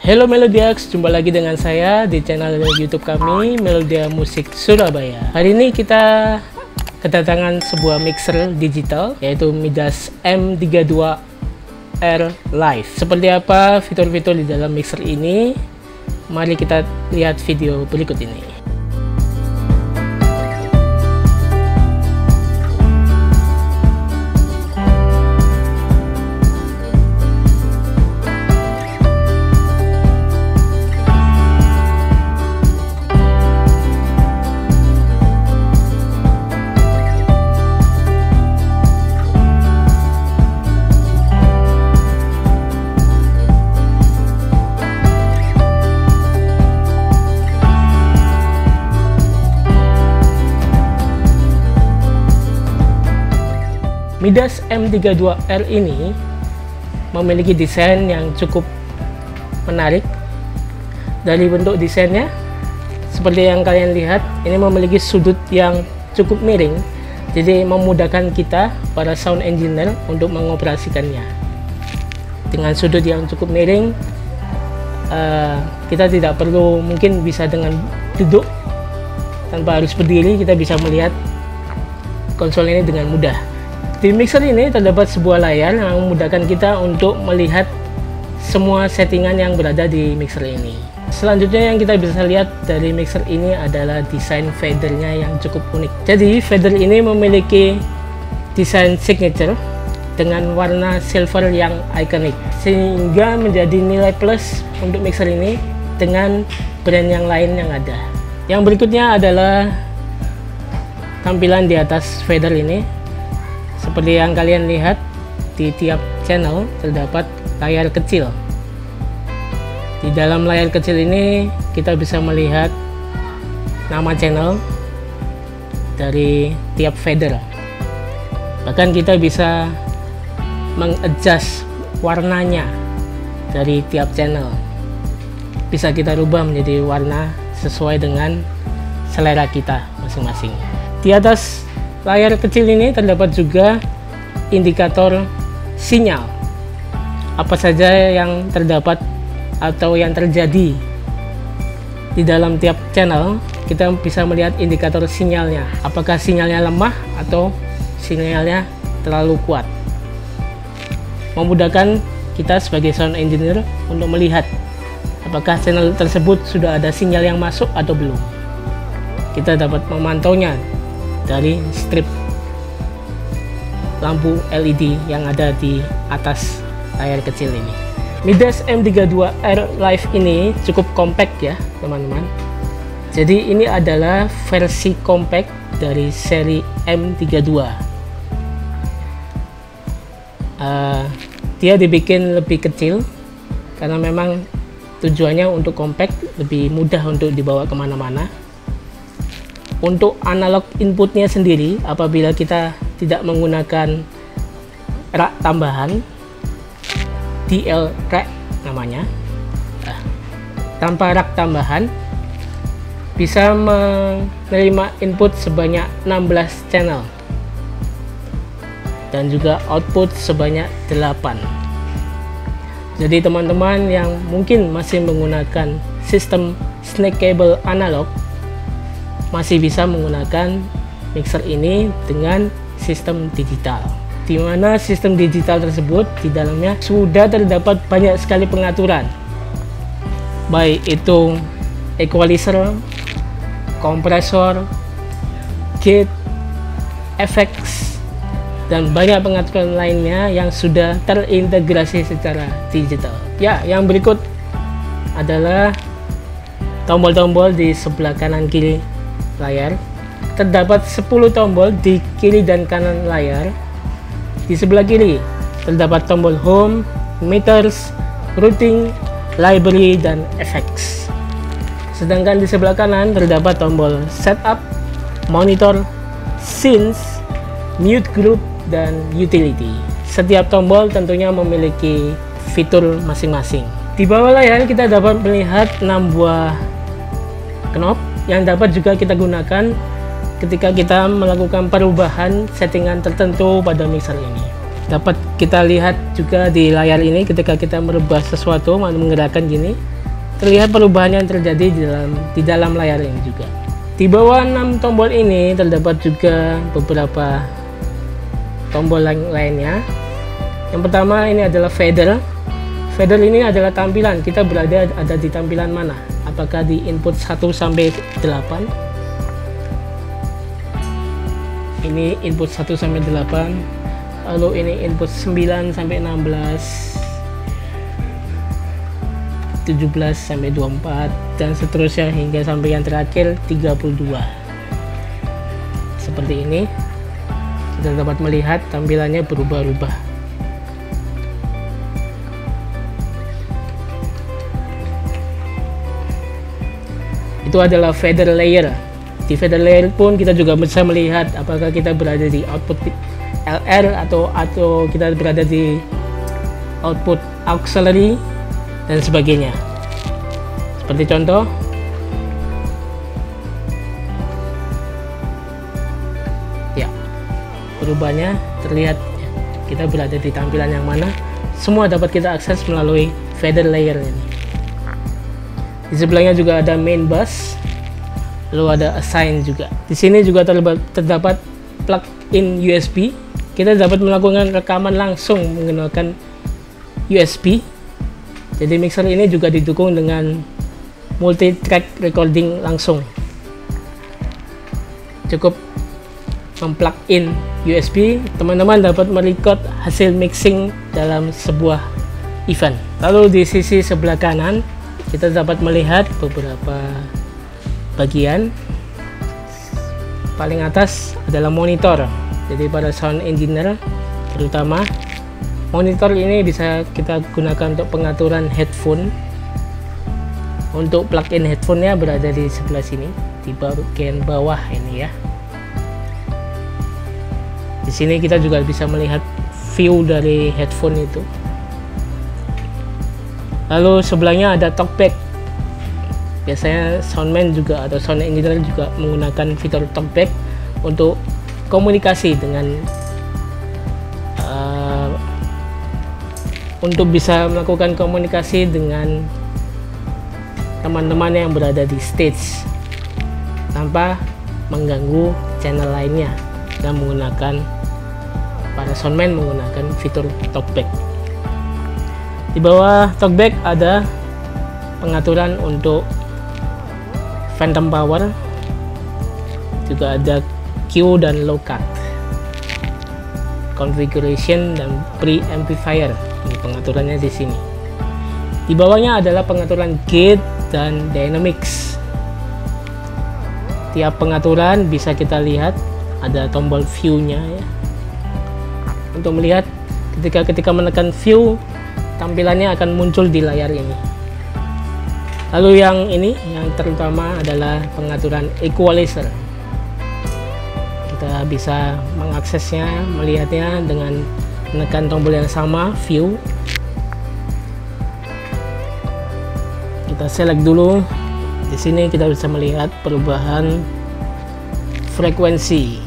Halo Melodiax, jumpa lagi dengan saya di channel YouTube kami, Melodia Musik Surabaya. Hari ini kita kedatangan sebuah mixer digital, yaitu Midas M32R Live. Seperti apa fitur-fitur di dalam mixer ini? Mari kita lihat video berikut ini. Midas M32R ini memiliki desain yang cukup menarik. Dari bentuk desainnya, seperti yang kalian lihat, ini memiliki sudut yang cukup miring, jadi memudahkan kita para sound engineer untuk mengoperasikannya. Dengan sudut yang cukup miring, kita tidak perlu, mungkin bisa dengan duduk tanpa harus berdiri, kita bisa melihat konsol ini dengan mudah. Di mixer ini terdapat sebuah layar yang memudahkan kita untuk melihat semua settingan yang berada di mixer ini. Selanjutnya yang kita bisa lihat dari mixer ini adalah desain fadernya yang cukup unik. Jadi fader ini memiliki desain signature dengan warna silver yang ikonik, sehingga menjadi nilai plus untuk mixer ini dengan brand yang lain yang ada. Yang berikutnya adalah tampilan di atas fader ini. Seperti yang kalian lihat, di tiap channel terdapat layar kecil. Di dalam layar kecil ini kita bisa melihat nama channel dari tiap fader. Bahkan kita bisa mengadjust warnanya dari tiap channel. Bisa kita rubah menjadi warna sesuai dengan selera kita masing-masing. Di atas layar kecil ini terdapat juga indikator sinyal. Apa saja yang terdapat atau yang terjadi di dalam tiap channel, kita bisa melihat indikator sinyalnya. Apakah sinyalnya lemah atau sinyalnya terlalu kuat. Memudahkan kita sebagai sound engineer untuk melihat apakah channel tersebut sudah ada sinyal yang masuk atau belum. Kita dapat memantaunya dari strip lampu LED yang ada di atas layar kecil ini. Midas M32R Live ini cukup compact ya teman-teman. Jadi ini adalah versi compact dari seri M32. Dia dibikin lebih kecil karena memang tujuannya untuk compact, lebih mudah untuk dibawa kemana-mana. Untuk analog inputnya sendiri, apabila kita tidak menggunakan rak tambahan, DL rack namanya, tanpa rak tambahan bisa menerima input sebanyak 16 channel dan juga output sebanyak 8. Jadi teman-teman yang mungkin masih menggunakan sistem snake cable analog masih bisa menggunakan mixer ini dengan sistem digital, di mana sistem digital tersebut di dalamnya sudah terdapat banyak sekali pengaturan, baik itu equalizer, kompresor, gate, effects, dan banyak pengaturan lainnya yang sudah terintegrasi secara digital. Ya, yang berikut adalah tombol-tombol di sebelah kanan kiri layar. Terdapat 10 tombol di kiri dan kanan layar. Di sebelah kiri terdapat tombol home, meters, routing, library, dan effects. Sedangkan di sebelah kanan terdapat tombol setup, monitor, scenes, mute group, dan utility. Setiap tombol tentunya memiliki fitur masing-masing. Di bawah layar kita dapat melihat 6 buah knob yang dapat juga kita gunakan ketika kita melakukan perubahan settingan tertentu pada mixer ini. Dapat kita lihat juga di layar ini ketika kita merubah sesuatu, menggerakkan gini, terlihat perubahan yang terjadi di dalam layar ini juga. Di bawah 6 tombol ini terdapat juga beberapa tombol lainnya. Yang pertama ini adalah fader. Fader ini adalah tampilan kita ada di tampilan mana, apakah di input 1 sampai 8. Ini input 1 sampai 8, lalu ini input 9 sampai 16, 17 sampai 24, dan seterusnya hingga sampai yang terakhir 32. Seperti ini kita dapat melihat tampilannya berubah-ubah. Itu adalah fader layer. Di fader layer pun kita juga bisa melihat apakah kita berada di output LR atau kita berada di output auxiliary dan sebagainya. Seperti contoh, ya, perubahannya terlihat kita berada di tampilan yang mana. Semua dapat kita akses melalui fader layer ini. Di sebelahnya juga ada main bus, lalu ada assign juga. Di sini juga terdapat plug-in USB. Kita dapat melakukan rekaman langsung menggunakan USB. Jadi mixer ini juga didukung dengan multi-track recording langsung. Cukup memplug-in USB, teman-teman dapat merecord hasil mixing dalam sebuah event. Lalu di sisi sebelah kanan kita dapat melihat beberapa bagian. Paling atas adalah monitor. Jadi pada sound engineer terutama, monitor ini bisa kita gunakan untuk pengaturan headphone. Untuk plug-in headphone-nya berada di sebelah sini, di bagian bawah ini ya. Di sini kita juga bisa melihat view dari headphone itu. Lalu sebelahnya ada talkback. Biasanya soundman juga atau sound engineer juga menggunakan fitur talkback untuk komunikasi dengan untuk bisa melakukan komunikasi dengan teman-teman yang berada di stage tanpa mengganggu channel lainnya, dan menggunakan para soundman menggunakan fitur talkback. Di bawah talkback ada pengaturan untuk phantom power, juga ada Q dan low cut, configuration dan pre-amplifier. Ini pengaturannya di sini. Di bawahnya adalah pengaturan gate dan dynamics. Tiap pengaturan bisa kita lihat ada tombol view-nya ya. Untuk melihat ketika menekan view, tampilannya akan muncul di layar ini. Lalu yang ini yang terutama adalah pengaturan equalizer. Kita bisa mengaksesnya, melihatnya dengan menekan tombol yang sama, view. Kita select dulu. Di sini kita bisa melihat perubahan frekuensi.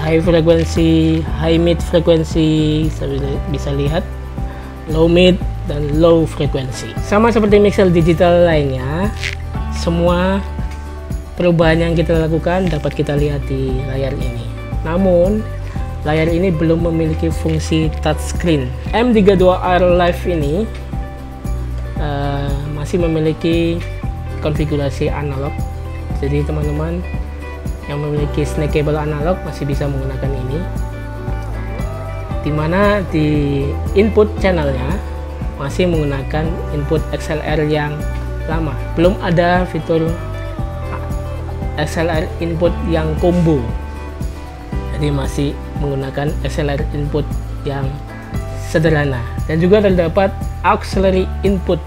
High frekuensi, high mid frekuensi, bisa lihat low mid dan low frekuensi. Sama seperti mixer digital lainnya, semua perubahan yang kita lakukan dapat kita lihat di layar ini. Namun layar ini belum memiliki fungsi touchscreen. M32R Live ini masih memiliki konfigurasi analog. Jadi teman-teman yang memiliki snackable analog masih bisa menggunakan ini, dimana di input channelnya masih menggunakan input XLR yang lama. Belum ada fitur XLR input yang combo, jadi masih menggunakan XLR input yang sederhana. Dan juga terdapat auxiliary input.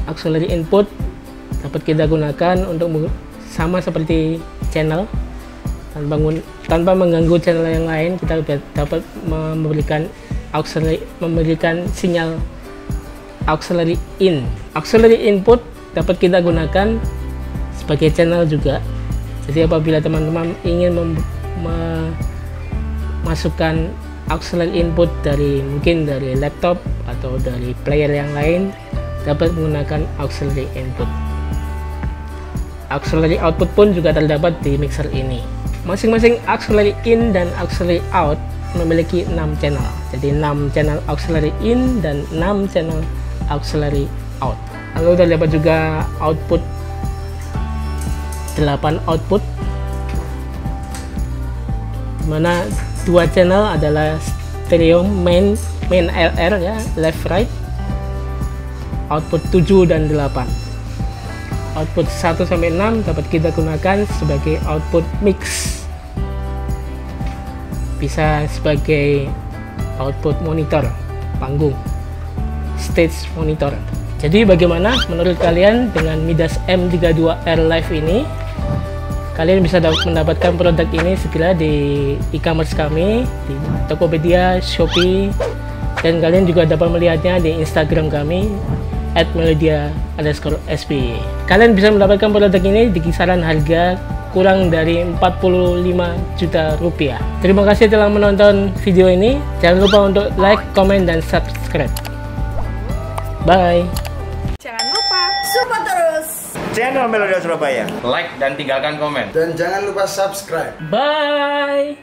Auxiliary input dapat kita gunakan untuk sama seperti channel, tanpa mengganggu channel yang lain. Kita dapat memberikan sinyal auxiliary in. Auxiliary input dapat kita gunakan sebagai channel juga. Jadi apabila teman-teman ingin memasukkan auxiliary input mungkin dari laptop atau dari player yang lain, dapat menggunakan auxiliary input. Auxiliary output pun juga terdapat di mixer ini. Masing-masing auxiliary in dan auxiliary out memiliki 6 channel. Jadi 6 channel auxiliary in dan 6 channel auxiliary out. Lalu terdapat juga output 8 output, dimana 2 channel adalah stereo main LR ya, left right, output 7 dan 8. Output 1 sampai 6 dapat kita gunakan sebagai output mix, bisa sebagai output monitor panggung, stage monitor. Jadi bagaimana menurut kalian dengan Midas M32R Live ini? Kalian bisa mendapatkan produk ini segera di e-commerce kami, di Tokopedia, Shopee, dan kalian juga dapat melihatnya di Instagram kami @melodia_sp. Kalian bisa mendapatkan produk ini di kisaran harga kurang dari 45 juta rupiah. Terima kasih telah menonton video ini. Jangan lupa untuk like, comment, dan subscribe. Bye. Jangan lupa support terus channel Melodia Surabaya. Like dan tinggalkan komen. Dan jangan lupa subscribe. Bye.